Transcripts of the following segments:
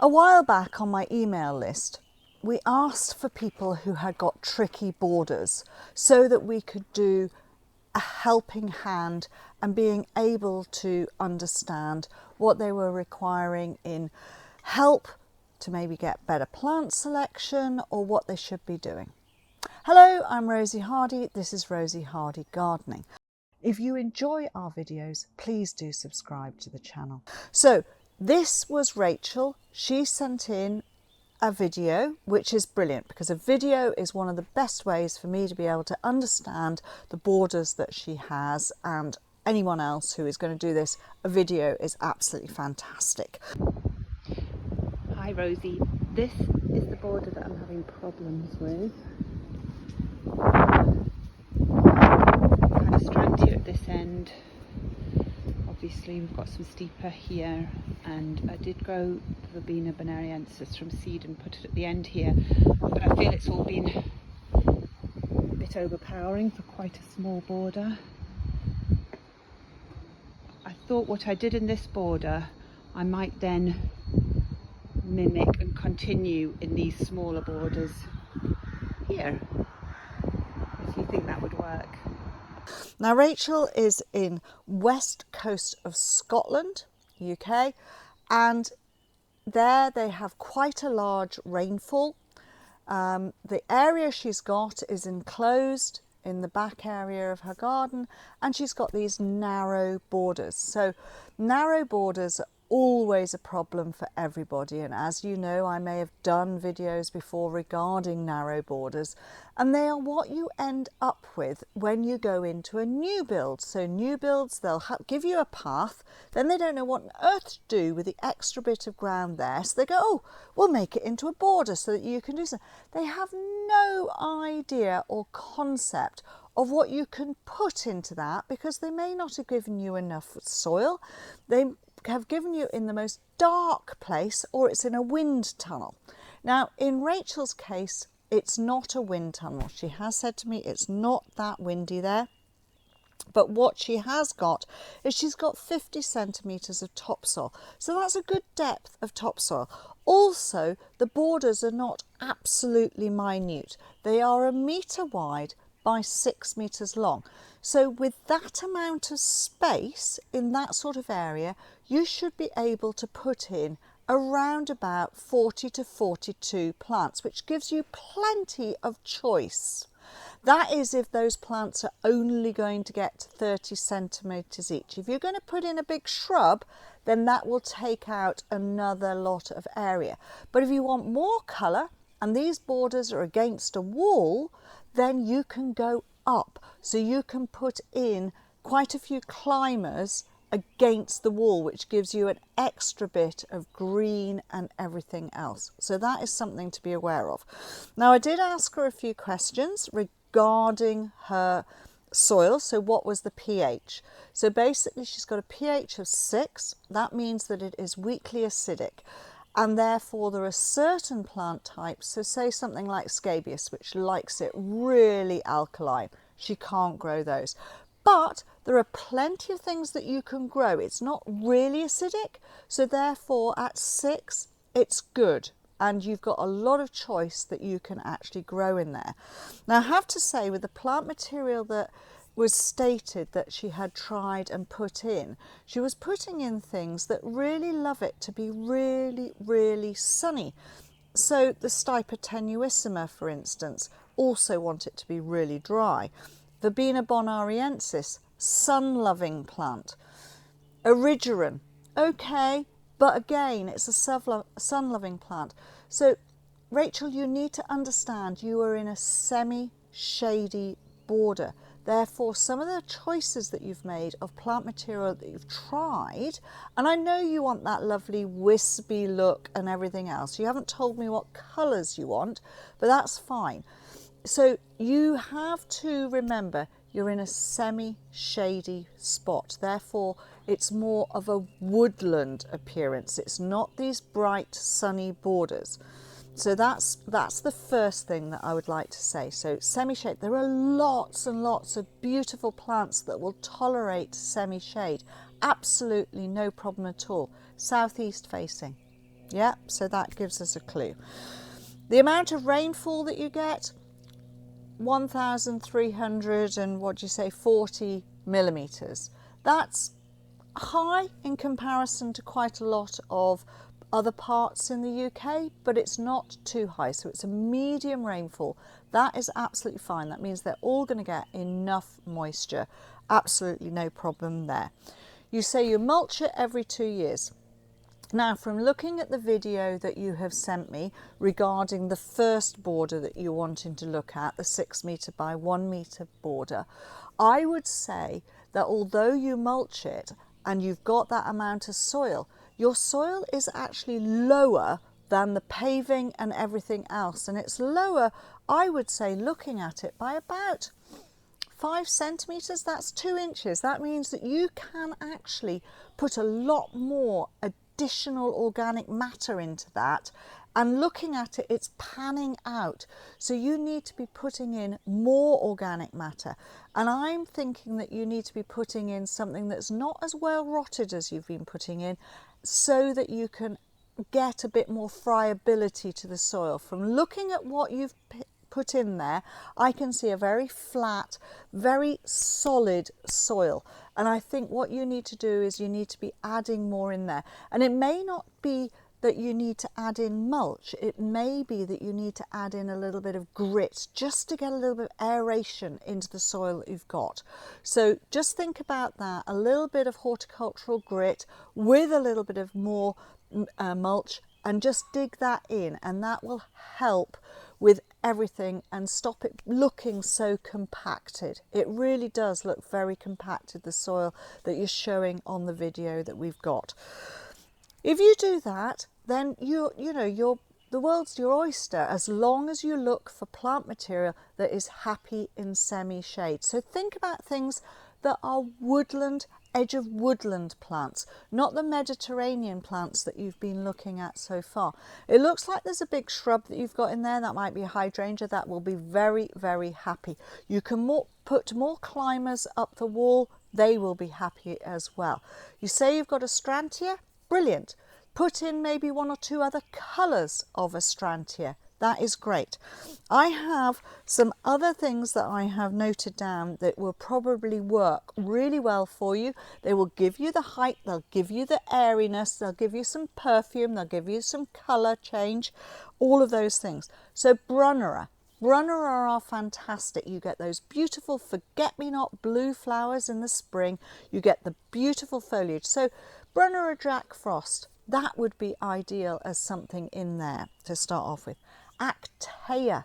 A while back on my email list, we asked for people who had got tricky borders so that we could do a helping hand and being able to understand what they were requiring in help to maybe get better plant selection or what they should be doing. Hello, I'm Rosie Hardy. This is Rosie Hardy Gardening. If you enjoy our videos, please do subscribe to the channel. So this was Rachel. She sent in a video, which is brilliant because a video is one of the best ways for me to be able to understand the borders that she has, and anyone else who is going to do this, a video is absolutely fantastic. Hi Rosie, this is the border that I'm having problems with. Kind of striped here at this end. Obviously we've got some steeper here, and I did grow the Verbena bonariensis from seed and put it at the end here, but I feel it's all been a bit overpowering for quite a small border. I thought what I did in this border I might then mimic and continue in these smaller borders here, if you think that would work. Now Rachel is in west coast of Scotland, UK, and there they have quite a large rainfall. The area she's got is enclosed in the back area of her garden, and she's got these narrow borders. So narrow borders are always a problem for everybody, and as you know, I may have done videos before regarding narrow borders, and they are what you end up with when you go into a new build. So new builds, they'll give you a path, then they don't know what on earth to do with the extra bit of ground there, so they go, oh, we'll make it into a border so that you can do something. They have no idea or concept of what you can put into that, because they may not have given you enough soil. They have given you in the most dark place, or it's in a wind tunnel. Now in Rachel's case, it's not a wind tunnel. She has said to me it's not that windy there, but what she has got is she's got 50 centimetres of topsoil, so that's a good depth of topsoil. Also, the borders are not absolutely minute. They are 1 metre wide by 6 metres long. So with that amount of space in that sort of area, you should be able to put in around about 40 to 42 plants, which gives you plenty of choice. That is if those plants are only going to get 30 centimetres each. If you're going to put in a big shrub, then that will take out another lot of area. But if you want more colour, and these borders are against a wall, then you can go up. So you can put in quite a few climbers against the wall, which gives you an extra bit of green and everything else. So that is something to be aware of. Now I did ask her a few questions regarding her soil. So what was the pH? So basically she's got a pH of 6. That means that it is weakly acidic, and therefore there are certain plant types, so say something like scabious, which likes it really alkaline. She can't grow those. But there are plenty of things that you can grow. It's not really acidic, so therefore at 6 it's good, and you've got a lot of choice that you can actually grow in there. Now I have to say, with the plant material that was stated that she had tried and put in, she was putting in things that really love it to be really, really sunny. So the Stipa tenuissima, for instance, also want it to be really dry. Verbena bonariensis, sun-loving plant. Erigeron, okay, but again, it's a sun-loving plant. So Rachel, you need to understand you are in a semi-shady border. Therefore, some of the choices that you've made of plant material that you've tried, and I know you want that lovely wispy look and everything else. You haven't told me what colours you want, but that's fine. So you have to remember you're in a semi-shady spot. Therefore, it's more of a woodland appearance. It's not these bright sunny borders. So that's the first thing that I would like to say. So semi-shade, there are lots and lots of beautiful plants that will tolerate semi-shade. Absolutely no problem at all. Southeast facing. Yeah, so that gives us a clue. The amount of rainfall that you get, 1,300 and what do you say, 40 millimetres. That's high in comparison to quite a lot of other parts in the UK, but it's not too high, so it's a medium rainfall. That is absolutely fine. That means they're all going to get enough moisture. Absolutely no problem there. You say you mulch it every 2 years. Now, from looking at the video that you have sent me regarding the first border that you're wanting to look at, the 6 metre by 1 metre border, I would say that although you mulch it and you've got that amount of soil, your soil is actually lower than the paving and everything else. And it's lower, I would say, looking at it, by about 5 centimetres, that's 2 inches. That means that you can actually put a lot more additional organic matter into that, and looking at it, it's panning out. So you need to be putting in more organic matter. And I'm thinking that you need to be putting in something that's not as well rotted as you've been putting in, so that you can get a bit more friability to the soil. From looking at what you've put in there, I can see a very flat, very solid soil. And I think what you need to do is you need to be adding more in there. And it may not be that you need to add in mulch. It may be that you need to add in a little bit of grit just to get a little bit of aeration into the soil that you've got. So just think about that, a little bit of horticultural grit with a little bit of more mulch, and just dig that in, and that will help with everything and stop it looking so compacted. It really does look very compacted, the soil that you're showing on the video that we've got. If you do that, then the world's your oyster, as long as you look for plant material that is happy in semi-shade. So think about things that are woodland, edge of woodland plants, not the Mediterranean plants that you've been looking at so far. It looks like there's a big shrub that you've got in there. That might be a hydrangea. That will be very, very happy. You can put more climbers up the wall. They will be happy as well. You say you've got a Astrantia. Brilliant. Put in maybe 1 or 2 other colours of Astrantia. That is great. I have some other things that I have noted down that will probably work really well for you. They will give you the height, they'll give you the airiness, they'll give you some perfume, they'll give you some colour change, all of those things. So Brunnera. Brunnera are fantastic. You get those beautiful forget-me-not blue flowers in the spring. You get the beautiful foliage. So Brunnera Jack Frost, that would be ideal as something in there to start off with. Actea,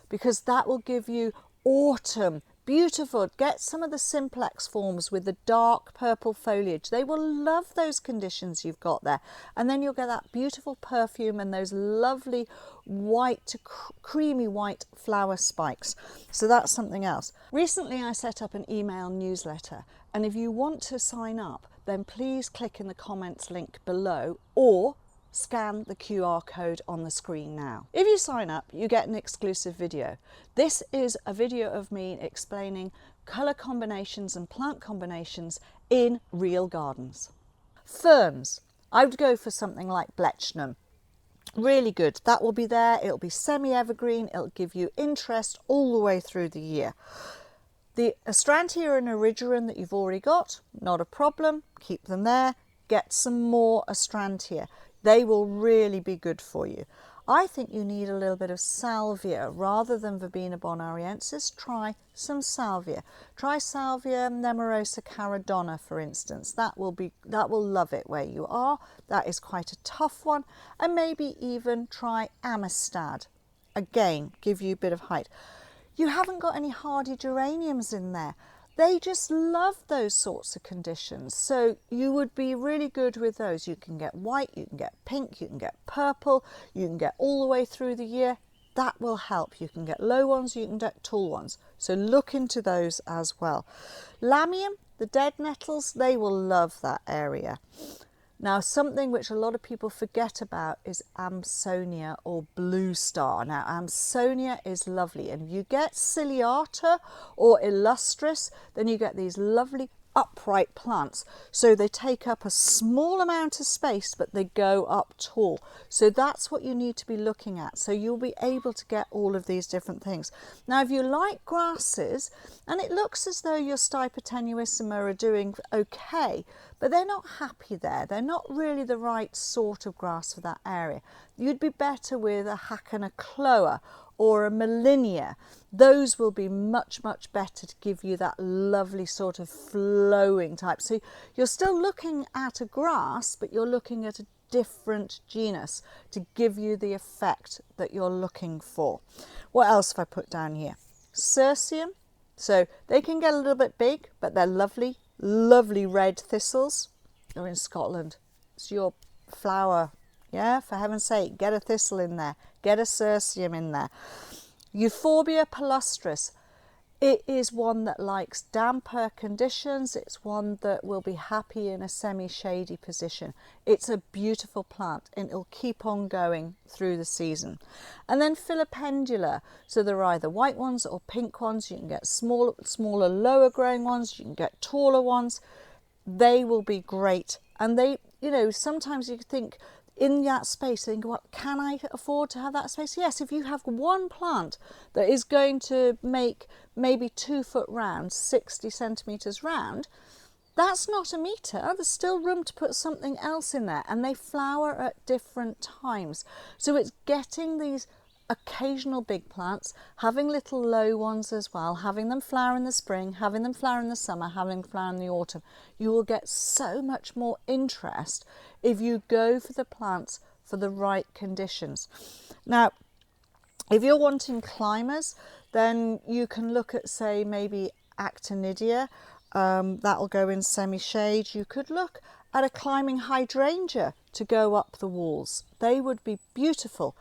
because that will give you autumn, beautiful. Get some of the simplex forms with the dark purple foliage. They will love those conditions you've got there. And then you'll get that beautiful perfume and those lovely white to creamy white flower spikes. So that's something else. Recently I set up an email newsletter, and if you want to sign up, then please click in the comments link below or scan the QR code on the screen now. If you sign up, you get an exclusive video. This is a video of me explaining colour combinations and plant combinations in real gardens. Ferns. I would go for something like Blechnum. Really good. That will be there. It'll be semi-evergreen. It'll give you interest all the way through the year. The Astrantia and Erigeron that you've already got, not a problem. Keep them there. Get some more Astrantia. They will really be good for you. I think you need a little bit of salvia rather than Verbena bonariensis. Try some salvia. Try Salvia nemorosa caradonna, for instance. That will love it where you are. That is quite a tough one. And maybe even try Amistad. Again, give you a bit of height. You haven't got any hardy geraniums in there. They just love those sorts of conditions. So you would be really good with those. You can get white, you can get pink, you can get purple, you can get all the way through the year. That will help. You can get low ones, you can get tall ones. So look into those as well. Lamium, the dead nettles, they will love that area. Now, something which a lot of people forget about is Amsonia or Blue Star. Now, Amsonia is lovely, and if you get ciliata or illustris, then you get these lovely upright plants. So they take up a small amount of space, but they go up tall. So that's what you need to be looking at. So you'll be able to get all of these different things. Now, if you like grasses, and it looks as though your Stipa tenuissima are doing okay, but they're not happy there. They're not really the right sort of grass for that area. You'd be better with a Hackana or a Molinia. Those will be much, much better to give you that lovely sort of flowing type. So you're still looking at a grass, but you're looking at a different genus to give you the effect that you're looking for. What else have I put down here? Cirsium. So they can get a little bit big, but they're lovely, lovely red thistles. They're in Scotland. It's your flower. Yeah, for heaven's sake, get a thistle in there. Get a cirsium in there. Euphorbia palustris. It is one that likes damper conditions. It's one that will be happy in a semi-shady position. It's a beautiful plant and it'll keep on going through the season. And then filipendula. So there are either white ones or pink ones. You can get smaller, lower growing ones. You can get taller ones. They will be great. And they, sometimes you think, in that space, think, what can I afford to have that space? Yes, if you have one plant that is going to make maybe 2 foot round, 60 centimetres round, that's not a metre. There's still room to put something else in there, and they flower at different times. So it's getting these occasional big plants, having little low ones as well, having them flower in the spring, having them flower in the summer, having them flower in the autumn. You will get so much more interest if you go for the plants for the right conditions. Now, if you're wanting climbers, then you can look at, say, maybe actinidia. That'll go in semi-shade. You could look at a climbing hydrangea to go up the walls. They would be beautiful.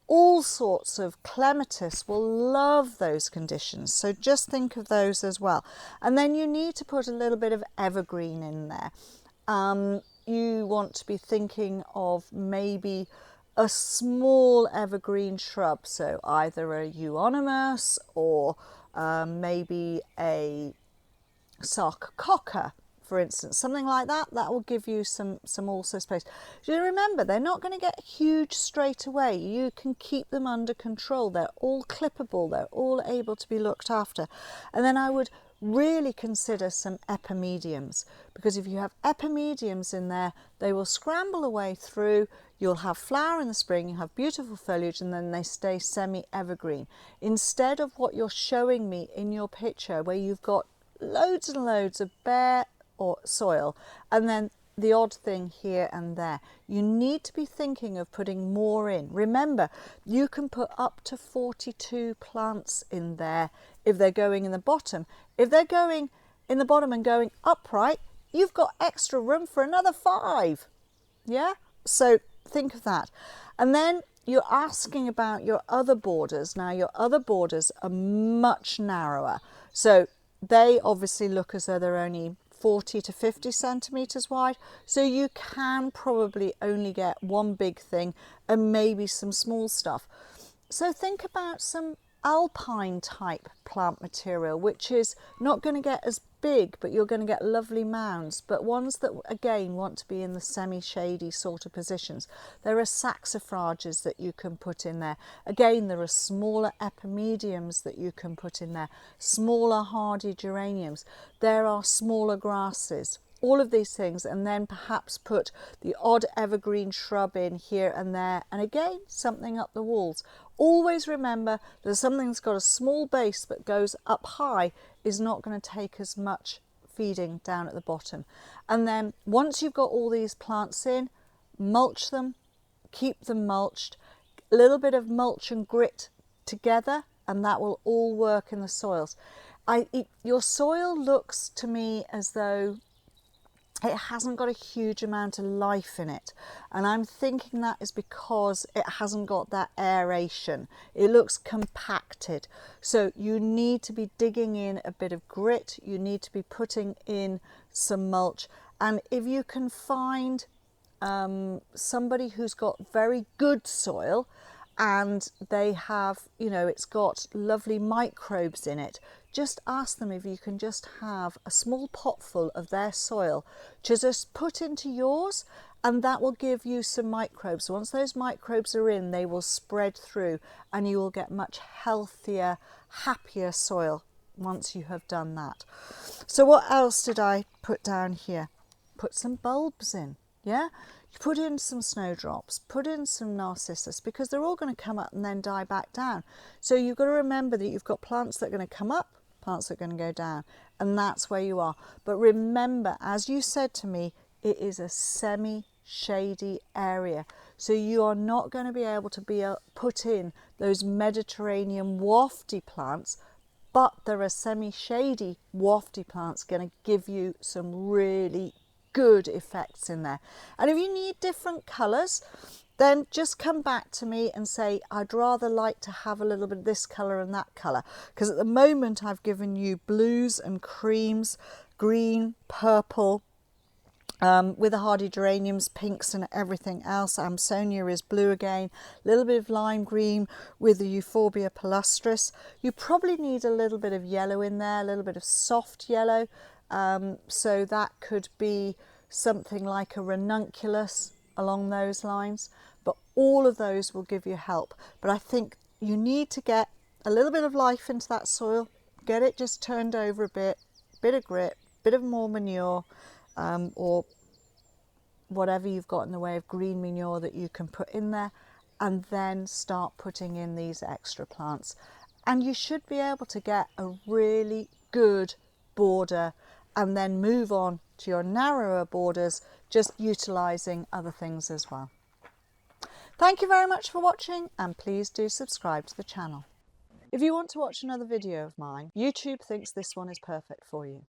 All sorts of clematis will love those conditions. So just think of those as well. And then you need to put a little bit of evergreen in there. You want to be thinking of maybe a small evergreen shrub. So either a euonymus or maybe a sarcococca, for instance, something like that. That will give you some also space. You remember, they're not going to get huge straight away. You can keep them under control. They're all clippable. They're all able to be looked after. And then I would really consider some epimediums, because if you have epimediums in there, they will scramble away through. You'll have flower in the spring, you have beautiful foliage, and then they stay semi-evergreen. Instead of what you're showing me in your picture, where you've got loads and loads of bare or soil and then the odd thing here and there. You need to be thinking of putting more in. Remember, you can put up to 42 plants in there if they're going in the bottom. If they're going in the bottom and going upright, you've got extra room for another 5. Yeah, so think of that. And then you're asking about your other borders. Now your other borders are much narrower, so they obviously look as though they're only 40 to 50 centimetres wide. So you can probably only get one big thing and maybe some small stuff. So think about some alpine type plant material, which is not going to get as big, but you're going to get lovely mounds, but ones that again want to be in the semi-shady sort of positions. There are saxifrages that you can put in there. Again, there are smaller epimediums that you can put in there, smaller hardy geraniums. There are smaller grasses. All of these things, and then perhaps put the odd evergreen shrub in here and there, and again something up the walls. Always remember that something that's got a small base but goes up high is not going to take as much feeding down at the bottom. And then once you've got all these plants in, mulch them, keep them mulched, a little bit of mulch and grit together, and that will all work in the soils. Your soil looks to me as though it hasn't got a huge amount of life in it, and I'm thinking that is because it hasn't got that aeration. It looks compacted. So you need to be digging in a bit of grit, you need to be putting in some mulch, and if you can find somebody who's got very good soil and they have, you know, it's got lovely microbes in it. Just ask them if you can just have a small pot full of their soil to just put into yours, and that will give you some microbes. Once those microbes are in, they will spread through and you will get much healthier, happier soil once you have done that. So what else did I put down here? Put some bulbs in, yeah? Put in some snowdrops, put in some narcissus, because they're all going to come up and then die back down. So you've got to remember that you've got plants that are going to come up, plants that are going to go down, and that's where you are. But remember, as you said to me, it is a semi-shady area. So you are not going to be able to put in those Mediterranean wafty plants, but there are semi-shady wafty plants going to give you some really good effects in there. And if you need different colours, then just come back to me and say, I'd rather like to have a little bit of this colour and that colour, because at the moment I've given you blues and creams, green, purple, with the hardy geraniums, pinks and everything else. Amsonia is blue again, a little bit of lime green with the Euphorbia palustris. You probably need a little bit of yellow in there, a little bit of soft yellow. So that could be something like a ranunculus along those lines, but all of those will give you help. But I think you need to get a little bit of life into that soil, get it just turned over a bit of grit, bit of more manure, or whatever you've got in the way of green manure that you can put in there, and then start putting in these extra plants. And you should be able to get a really good border and then move on to your narrower borders, just utilising other things as well. Thank you very much for watching, and please do subscribe to the channel. If you want to watch another video of mine, YouTube thinks this one is perfect for you.